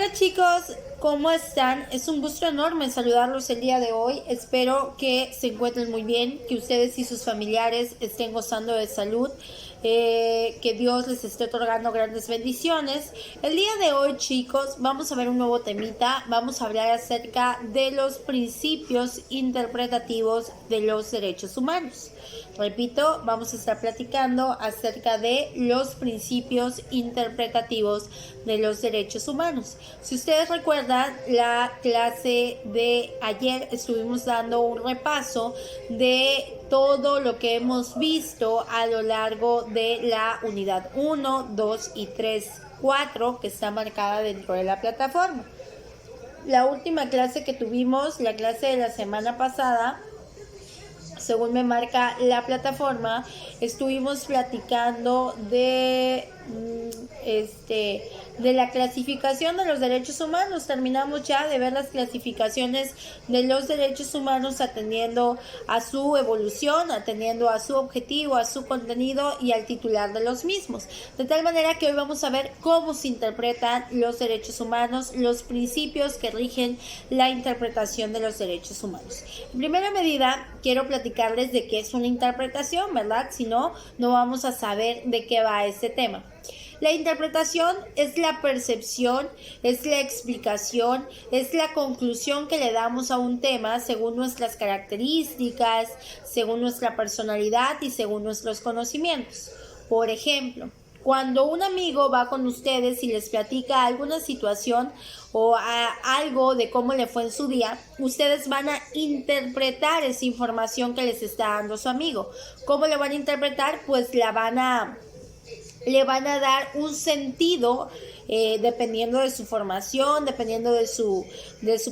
Hola chicos, ¿cómo están? Es un gusto enorme saludarlos el día de hoy. Espero que se encuentren muy bien, que ustedes y sus familiares estén gozando de salud, que Dios les esté otorgando grandes bendiciones. El día de hoy, chicos, vamos a ver un nuevo temita. Vamos a hablar acerca de los principios interpretativos de los derechos humanos. Repito, vamos a estar platicando acerca de los principios interpretativos de los derechos humanos. Si ustedes recuerdan, la clase de ayer estuvimos dando un repaso de todo lo que hemos visto a lo largo de la unidad 1, 2 y 3, 4 que está marcada dentro de la plataforma. La última clase que tuvimos, la clase de la semana pasada, según me marca la plataforma, estuvimos platicando de la clasificación de los derechos humanos. Terminamos ya de ver las clasificaciones de los derechos humanos atendiendo a su evolución, atendiendo a su objetivo, a su contenido y al titular de los mismos. De tal manera que hoy vamos a ver cómo se interpretan los derechos humanos, los principios que rigen la interpretación de los derechos humanos. En primera medida, quiero platicarles de qué es una interpretación, ¿verdad? Si no, no vamos a saber de qué va este tema. La interpretación es la percepción, es la explicación, es la conclusión que le damos a un tema según nuestras características, según nuestra personalidad y según nuestros conocimientos. Por ejemplo, cuando un amigo va con ustedes y les platica alguna situación o algo de cómo le fue en su día, ustedes van a interpretar esa información que les está dando su amigo. ¿Cómo lo van a interpretar? Pues le van a dar un sentido dependiendo de su formación, dependiendo de su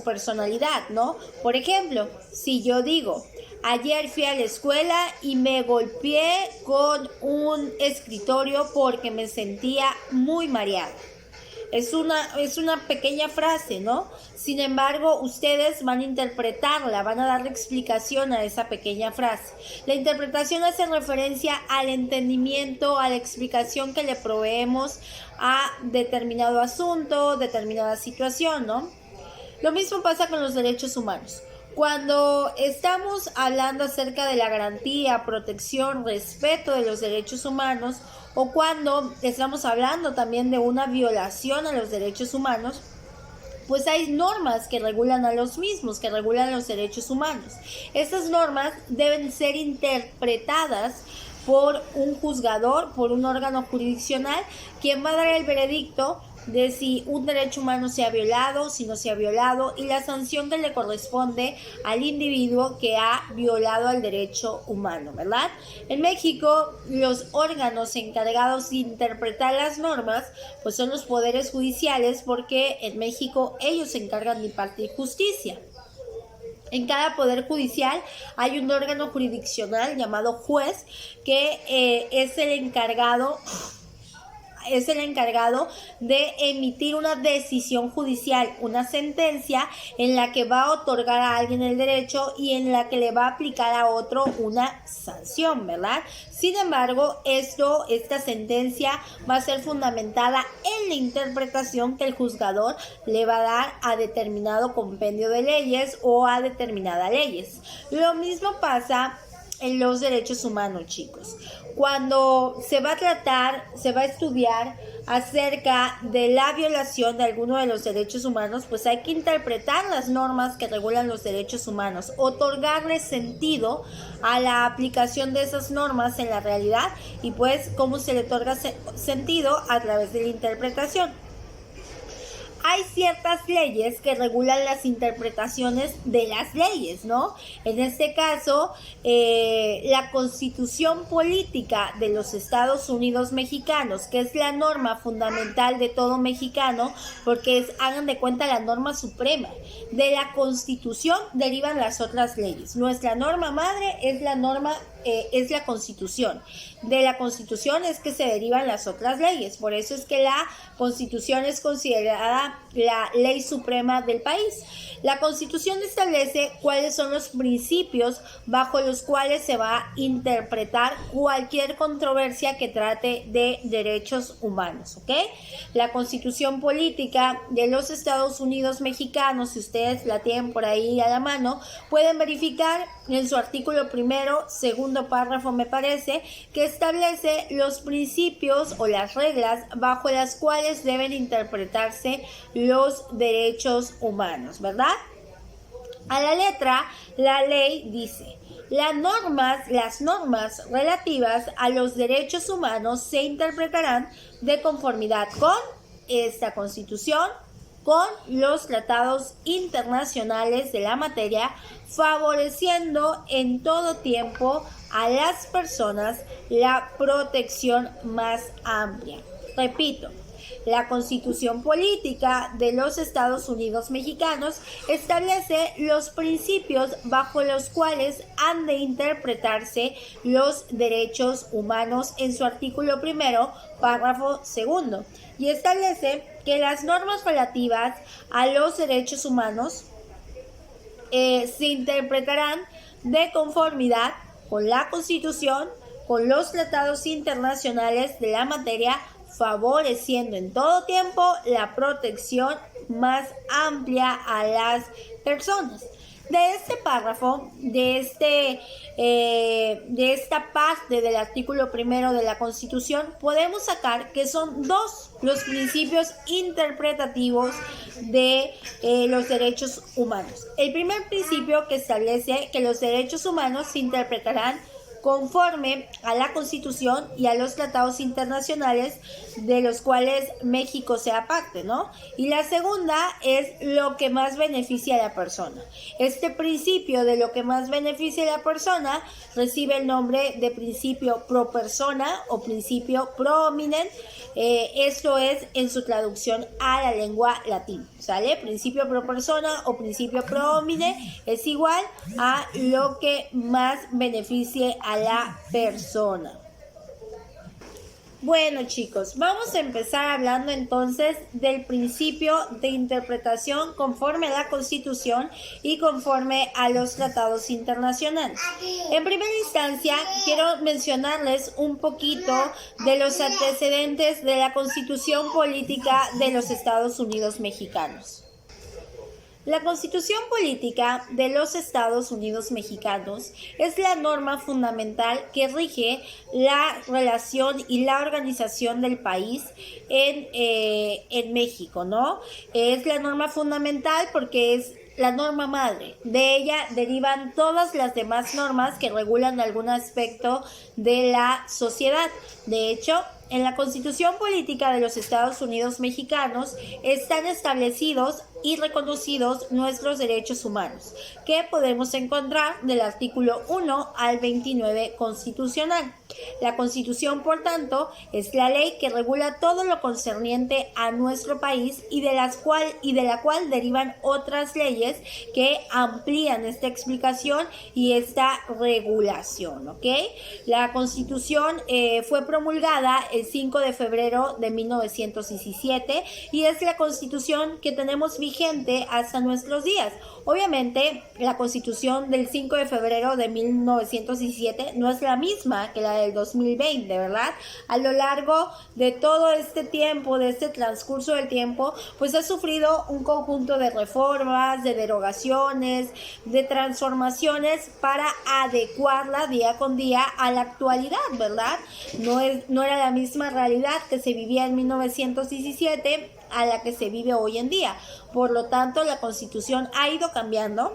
personalidad, ¿no? Por ejemplo, si yo digo, ayer fui a la escuela y me golpeé con un escritorio porque me sentía muy mareada. Es una pequeña frase, ¿no? Sin embargo, ustedes van a interpretarla, van a darle explicación a esa pequeña frase. La interpretación hace referencia al entendimiento, a la explicación que le proveemos a determinado asunto, determinada situación, ¿no? Lo mismo pasa con los derechos humanos. Cuando estamos hablando acerca de la garantía, protección, respeto de los derechos humanos, o cuando estamos hablando también de una violación a los derechos humanos, pues hay normas que regulan a los mismos, que regulan los derechos humanos. Estas normas deben ser interpretadas por un juzgador, por un órgano jurisdiccional, quien va a dar el veredicto de si un derecho humano se ha violado, si no se ha violado, y la sanción que le corresponde al individuo que ha violado al derecho humano, ¿verdad? En México, los órganos encargados de interpretar las normas, pues son los poderes judiciales, porque en México ellos se encargan de impartir justicia. En cada poder judicial hay un órgano jurisdiccional llamado juez, que es el encargado de emitir una decisión judicial, una sentencia en la que va a otorgar a alguien el derecho y en la que le va a aplicar a otro una sanción, ¿verdad? Sin embargo, esta sentencia va a ser fundamentada en la interpretación que el juzgador le va a dar a determinado compendio de leyes o a determinadas leyes. Lo mismo pasa en los derechos humanos, chicos. Cuando se va a estudiar acerca de la violación de alguno de los derechos humanos, pues hay que interpretar las normas que regulan los derechos humanos, otorgarle sentido a la aplicación de esas normas en la realidad y pues cómo se le otorga sentido a través de la interpretación. Hay ciertas leyes que regulan las interpretaciones de las leyes, ¿no? En este caso, la Constitución Política de los Estados Unidos Mexicanos, que es la norma fundamental de todo mexicano, porque hagan de cuenta, la norma suprema. De la Constitución derivan las otras leyes. Nuestra norma madre es la Constitución. De la Constitución es que se derivan las otras leyes. Por eso es que la Constitución es considerada la ley suprema del país. La Constitución establece cuáles son los principios bajo los cuales se va a interpretar cualquier controversia que trate de derechos humanos, ¿ok? La Constitución Política de los Estados Unidos Mexicanos, si ustedes la tienen por ahí a la mano, pueden verificar en su artículo primero, segundo párrafo me parece, que establece los principios o las reglas bajo las cuales deben interpretarse los derechos humanos, ¿verdad? A la letra, la ley dice: las normas relativas a los derechos humanos se interpretarán de conformidad con esta Constitución, con los tratados internacionales de la materia, favoreciendo en todo tiempo a las personas la protección más amplia. Repito, la Constitución Política de los Estados Unidos Mexicanos establece los principios bajo los cuales han de interpretarse los derechos humanos en su artículo primero, párrafo segundo, y establece que las normas relativas a los derechos humanos se interpretarán de conformidad con la Constitución, con los tratados internacionales de la materia, favoreciendo en todo tiempo la protección más amplia a las personas. De este párrafo, de esta parte del artículo primero de la Constitución, podemos sacar que son dos los principios interpretativos de los derechos humanos. El primer principio que establece que los derechos humanos se interpretarán conforme a la Constitución y a los tratados internacionales de los cuales México sea parte, ¿no? Y la segunda es lo que más beneficia a la persona. Este principio de lo que más beneficia a la persona recibe el nombre de principio pro persona o principio pro hominem. Esto es en su traducción a la lengua latina, ¿sale? Principio pro persona o principio pro hominem es igual a lo que más beneficie a la persona. Bueno, chicos, vamos a empezar hablando entonces del principio de interpretación conforme a la Constitución y conforme a los tratados internacionales. En primera instancia, quiero mencionarles un poquito de los antecedentes de la Constitución Política de los Estados Unidos Mexicanos. La Constitución Política de los Estados Unidos Mexicanos es la norma fundamental que rige la relación y la organización del país en México, ¿no? Es la norma fundamental porque es la norma madre. De ella derivan todas las demás normas que regulan algún aspecto de la sociedad. De hecho, en la Constitución Política de los Estados Unidos Mexicanos están establecidos y reconocidos nuestros derechos humanos, que podemos encontrar del artículo 1 al 29 constitucional. La Constitución, por tanto, es la ley que regula todo lo concerniente a nuestro país y de la cual derivan otras leyes que amplían esta explicación y esta regulación, ¿ok? La Constitución fue promulgada el 5 de febrero de 1917 y es la Constitución que tenemos vigente hasta nuestros días. Obviamente, la Constitución del 5 de febrero de 1917 no es la misma que la del 2020, ¿verdad? A lo largo de todo este tiempo, de este transcurso del tiempo, pues ha sufrido un conjunto de reformas, de derogaciones, de transformaciones para adecuarla día con día a la actualidad, ¿verdad? No era la misma realidad que se vivía en 1917 a la que se vive hoy en día. Por lo tanto, la Constitución ha ido cambiando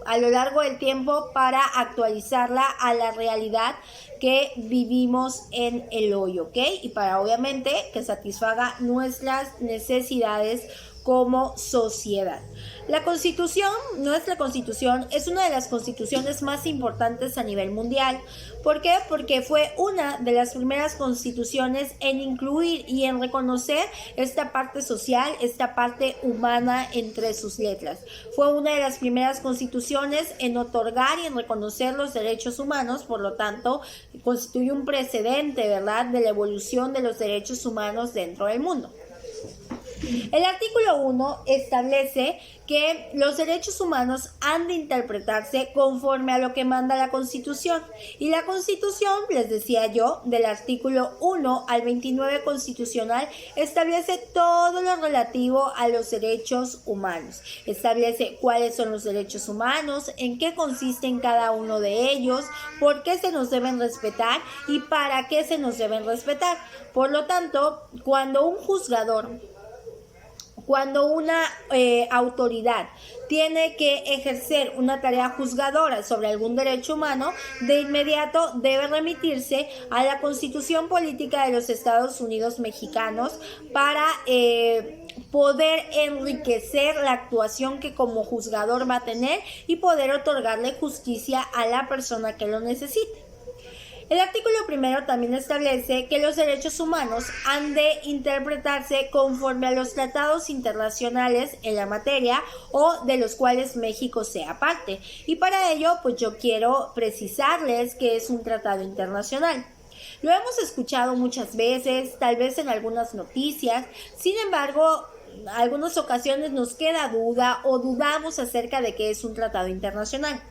a lo largo del tiempo para actualizarla a la realidad que vivimos en el hoy, ¿ok? Y para obviamente que satisfaga nuestras necesidades como sociedad. La Constitución, nuestra Constitución, es una de las constituciones más importantes a nivel mundial. ¿Por qué? Porque fue una de las primeras constituciones en incluir y en reconocer esta parte social, esta parte humana entre sus letras. Fue una de las primeras constituciones en otorgar y en reconocer los derechos humanos, por lo tanto, constituye un precedente, ¿verdad?, de la evolución de los derechos humanos dentro del mundo. El artículo 1 establece que los derechos humanos han de interpretarse conforme a lo que manda la Constitución. Y la Constitución, les decía yo, del artículo 1 al 29 constitucional, establece todo lo relativo a los derechos humanos. Establece cuáles son los derechos humanos, en qué consisten cada uno de ellos, por qué se nos deben respetar y para qué se nos deben respetar. Por lo tanto, cuando un juzgador, cuando una autoridad tiene que ejercer una tarea juzgadora sobre algún derecho humano, de inmediato debe remitirse a la Constitución Política de los Estados Unidos Mexicanos para poder enriquecer la actuación que como juzgador va a tener y poder otorgarle justicia a la persona que lo necesite. El artículo 1 también establece que los derechos humanos han de interpretarse conforme a los tratados internacionales en la materia o de los cuales México sea parte. Y para ello, pues yo quiero precisarles que es un tratado internacional. Lo hemos escuchado muchas veces, tal vez en algunas noticias, sin embargo, en algunas ocasiones nos queda duda o dudamos acerca de qué es un tratado internacional.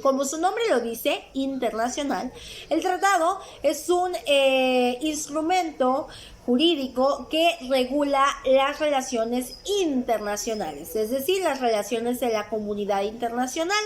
Como su nombre lo dice, internacional, el tratado es un instrumento jurídico que regula las relaciones internacionales, es decir, las relaciones de la comunidad internacional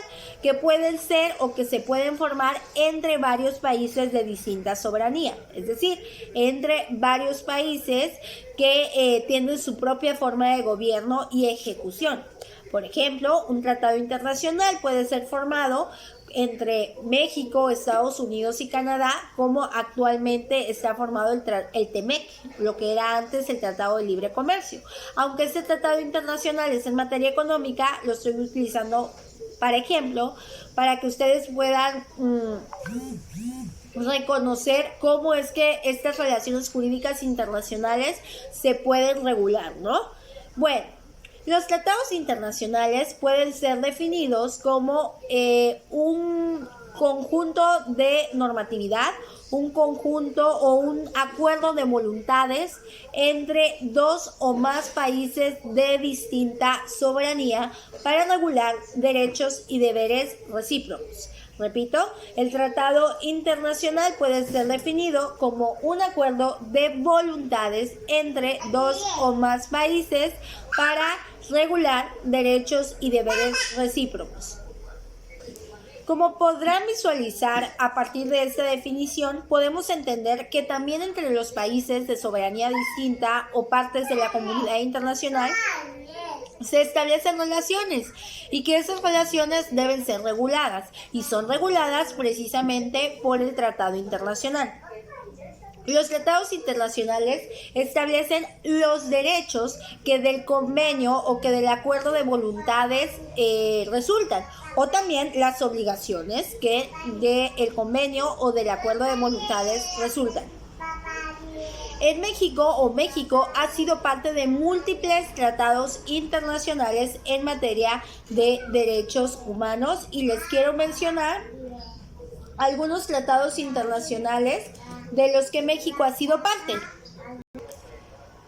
que pueden ser o que se pueden formar entre varios países de distinta soberanía, es decir, entre varios países que tienen su propia forma de gobierno y ejecución. Por ejemplo, un tratado internacional puede ser formado entre México, Estados Unidos y Canadá, como actualmente está formado el TEMEC, lo que era antes el Tratado de Libre Comercio. Aunque este tratado internacional es en materia económica, lo estoy utilizando para ejemplo, para que ustedes puedan reconocer cómo es que estas relaciones jurídicas internacionales se pueden regular, ¿no? Bueno, los tratados internacionales pueden ser definidos como un conjunto de normatividad, un conjunto o un acuerdo de voluntades entre dos o más países de distinta soberanía para regular derechos y deberes recíprocos. Repito, el tratado internacional puede ser definido como un acuerdo de voluntades entre dos o más países para regular derechos y deberes recíprocos. Como podrán visualizar, a partir de esta definición, podemos entender que también entre los países de soberanía distinta o partes de la comunidad internacional se establecen relaciones y que esas relaciones deben ser reguladas y son reguladas precisamente por el Tratado Internacional. Los tratados internacionales establecen los derechos que del convenio o que del acuerdo de voluntades resultan, o también las obligaciones que del convenio o del acuerdo de voluntades resultan. En México ha sido parte de múltiples tratados internacionales en materia de derechos humanos y les quiero mencionar algunos tratados internacionales de los que México ha sido parte.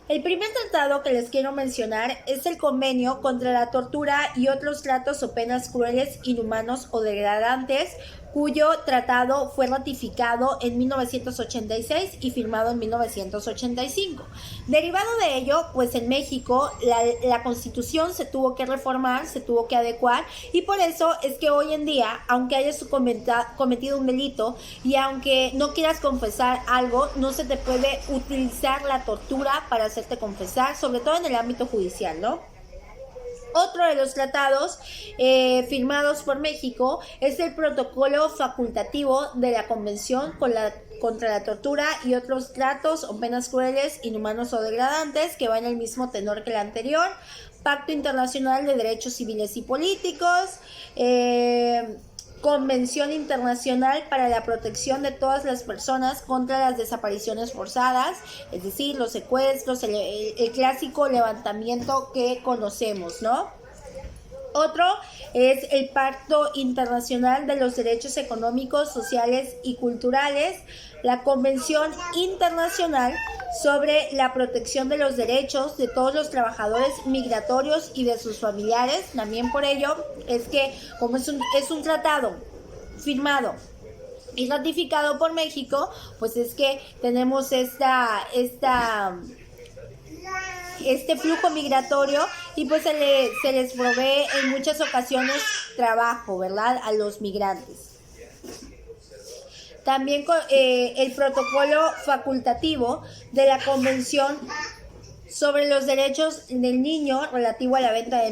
El primer tratado que les quiero mencionar es el Convenio contra la Tortura y otros tratos o penas crueles, inhumanos o degradantes, cuyo tratado fue ratificado en 1986 y firmado en 1985. Derivado de ello, pues en México la Constitución se tuvo que reformar, se tuvo que adecuar, y por eso es que hoy en día, aunque hayas cometido un delito y aunque no quieras confesar algo, no se te puede utilizar la tortura para hacerte confesar, sobre todo en el ámbito judicial, ¿no? Otro de los tratados firmados por México es el protocolo facultativo de la Convención contra la Tortura y otros tratos o penas crueles, inhumanos o degradantes, que va en el mismo tenor que el anterior. Pacto Internacional de Derechos Civiles y Políticos, Convención Internacional para la Protección de todas las personas contra las desapariciones forzadas, es decir, los secuestros, el clásico levantamiento que conocemos, ¿no? Otro es el Pacto Internacional de los Derechos Económicos, Sociales y Culturales, la Convención Internacional sobre la protección de los derechos de todos los trabajadores migratorios y de sus familiares. También por ello es que como es un tratado firmado y ratificado por México, pues es que tenemos este flujo migratorio y pues se les provee en muchas ocasiones trabajo, ¿verdad?, a los migrantes. También el protocolo facultativo de la Convención sobre los derechos del niño relativo a la venta de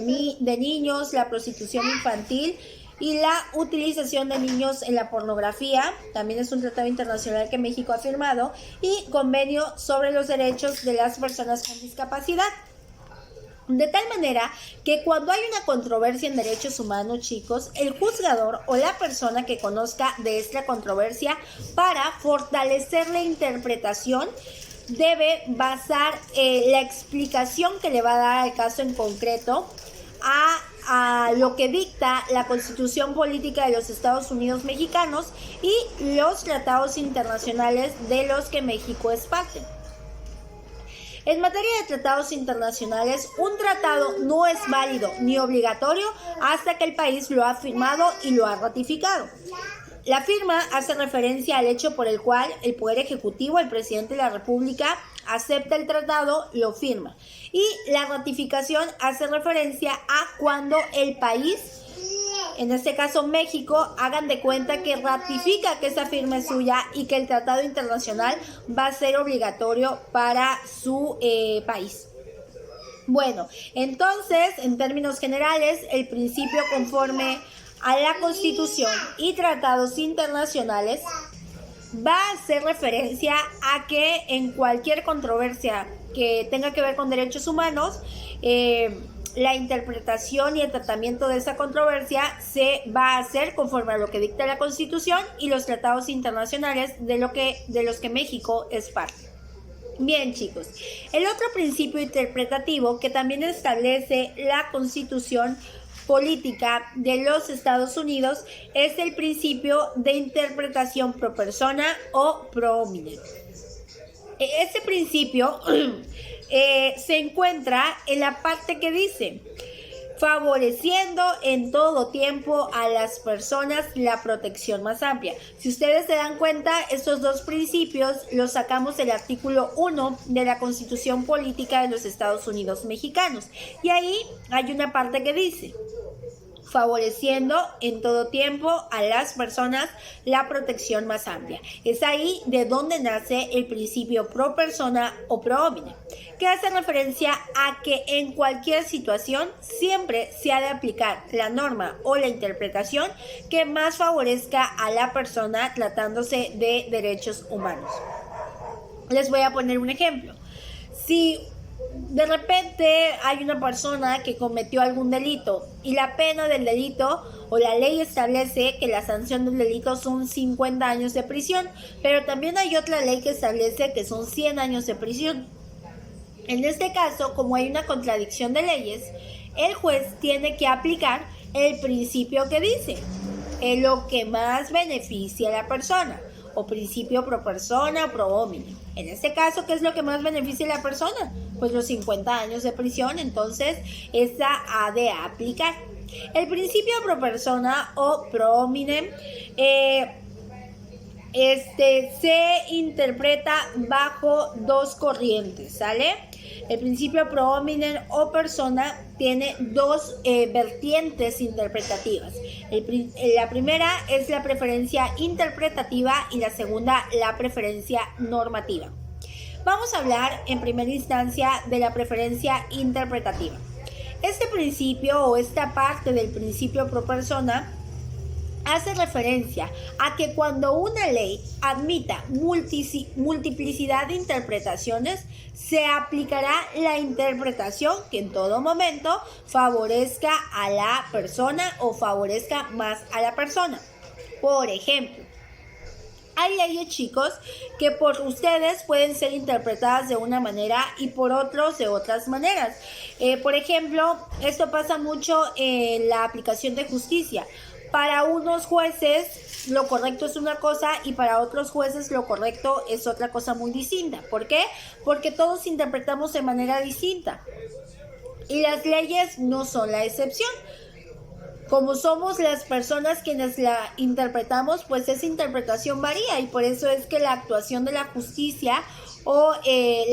niños, la prostitución infantil y la utilización de niños en la pornografía. También es un tratado internacional que México ha firmado, y convenio sobre los derechos de las personas con discapacidad. De tal manera que cuando hay una controversia en derechos humanos, chicos, el juzgador o la persona que conozca de esta controversia, para fortalecer la interpretación, debe basar la explicación que le va a dar al caso en concreto a lo que dicta la Constitución Política de los Estados Unidos Mexicanos y los tratados internacionales de los que México es parte. En materia de tratados internacionales, un tratado no es válido ni obligatorio hasta que el país lo ha firmado y lo ha ratificado. La firma hace referencia al hecho por el cual el Poder Ejecutivo, el Presidente de la República, acepta el tratado, lo firma. Y la ratificación hace referencia a cuando el país, en este caso México, hagan de cuenta que ratifica que esa firma es suya y que el tratado internacional va a ser obligatorio para su país. Bueno, entonces, en términos generales, el principio conforme a la Constitución y tratados internacionales va a hacer referencia a que en cualquier controversia que tenga que ver con derechos humanos, la interpretación y el tratamiento de esa controversia se va a hacer conforme a lo que dicta la Constitución y los tratados internacionales de los que México es parte. Bien, chicos, el otro principio interpretativo que también establece la Constitución Política de los Estados Unidos es el principio de interpretación pro persona o pro hominem. Este principio se encuentra en la parte que dice: favoreciendo en todo tiempo a las personas la protección más amplia. Si ustedes se dan cuenta, estos dos principios los sacamos del artículo 1 de la Constitución Política de los Estados Unidos Mexicanos. Y ahí hay una parte que dice: favoreciendo en todo tiempo a las personas la protección más amplia. Es ahí de donde nace el principio pro persona o pro hominem, que hace referencia a que en cualquier situación siempre se ha de aplicar la norma o la interpretación que más favorezca a la persona tratándose de derechos humanos. Les voy a poner un ejemplo. Si de repente hay una persona que cometió algún delito y la pena del delito o la ley establece que la sanción del delito son 50 años de prisión, pero también hay otra ley que establece que son 100 años de prisión. En este caso, como hay una contradicción de leyes, el juez tiene que aplicar el principio que dice lo que más beneficia a la persona, o principio pro persona o pro hominem. En este caso, ¿qué es lo que más beneficia a la persona? Pues los 50 años de prisión. Entonces, esa ha de aplicar. El principio pro persona o pro hominem se interpreta bajo dos corrientes, ¿sale? El principio pro hominem o persona tiene dos vertientes interpretativas. La primera es la preferencia interpretativa y la segunda la preferencia normativa. Vamos a hablar en primera instancia de la preferencia interpretativa. Este principio o esta parte del principio pro persona hace referencia a que cuando una ley admita multiplicidad de interpretaciones, se aplicará la interpretación que en todo momento favorezca a la persona o favorezca más a la persona. Por ejemplo, hay leyes, chicos, que por ustedes pueden ser interpretadas de una manera y por otros de otras maneras. Por ejemplo, esto pasa mucho en la aplicación de justicia. para unos jueces lo correcto es una cosa y para otros jueces lo correcto es otra cosa muy distinta. ¿Por qué? Porque todos interpretamos de manera distinta y las leyes no son la excepción. Como somos las personas quienes la interpretamos, pues esa interpretación varía y por eso es que la actuación de la justicia o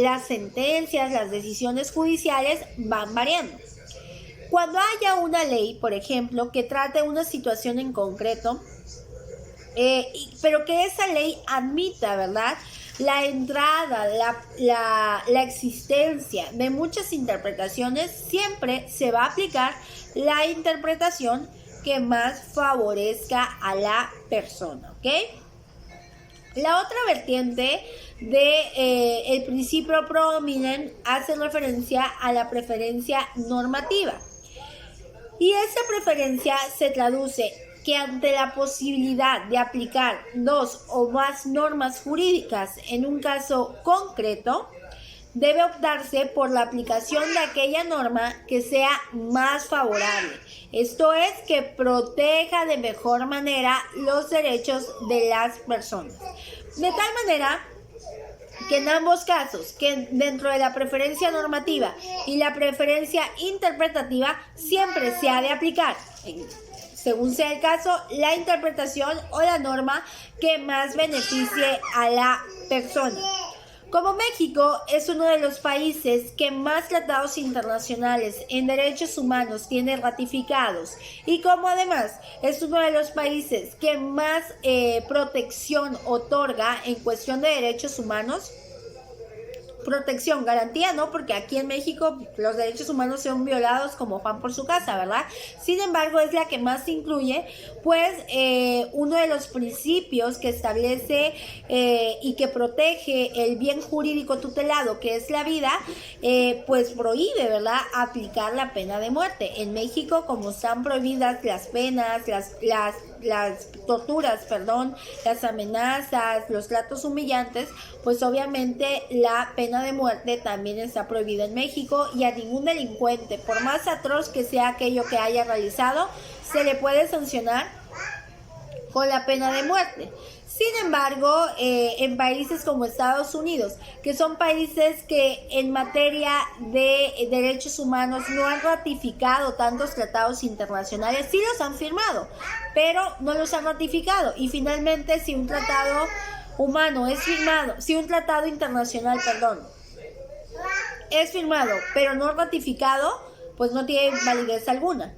las sentencias, las decisiones judiciales van variando. Cuando haya una ley, por ejemplo, que trate una situación en concreto, pero que esa ley admita, ¿verdad?, la entrada, la existencia de muchas interpretaciones, siempre se va a aplicar la interpretación que más favorezca a la persona, ¿ok? La otra vertiente de el principio pro hominem hace referencia a la preferencia normativa. Y esa preferencia se traduce que ante la posibilidad de aplicar dos o más normas jurídicas en un caso concreto, debe optarse por la aplicación de aquella norma que sea más favorable. Esto es, que proteja de mejor manera los derechos de las personas. De tal manera que en ambos casos, que dentro de la preferencia normativa y la preferencia interpretativa, siempre se ha de aplicar, según sea el caso, la interpretación o la norma que más beneficie a la persona. Como México es uno de los países que más tratados internacionales en derechos humanos tiene ratificados y como además es uno de los países que más protección otorga en cuestión de derechos humanos, protección, garantía, ¿no? Porque aquí en México los derechos humanos son violados como pan por su casa, ¿verdad? Sin embargo, es la que más incluye, pues, uno de los principios que establece y que protege el bien jurídico tutelado, que es la vida, pues prohíbe, ¿verdad?, aplicar la pena de muerte. En México, como están prohibidas las penas, las torturas, las amenazas, los tratos humillantes, pues obviamente la pena de muerte también está prohibida en México y a ningún delincuente, por más atroz que sea aquello que haya realizado, se le puede sancionar con la pena de muerte. Sin embargo, en países como Estados Unidos, que son países que en materia de derechos humanos no han ratificado tantos tratados internacionales, sí los han firmado, pero no los han ratificado. Y finalmente, si un tratado humano es firmado, si un tratado internacional, es firmado, pero no ratificado, pues no tiene validez alguna.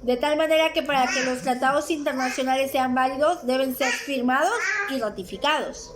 De tal manera que para que los tratados internacionales sean válidos, deben ser firmados y ratificados.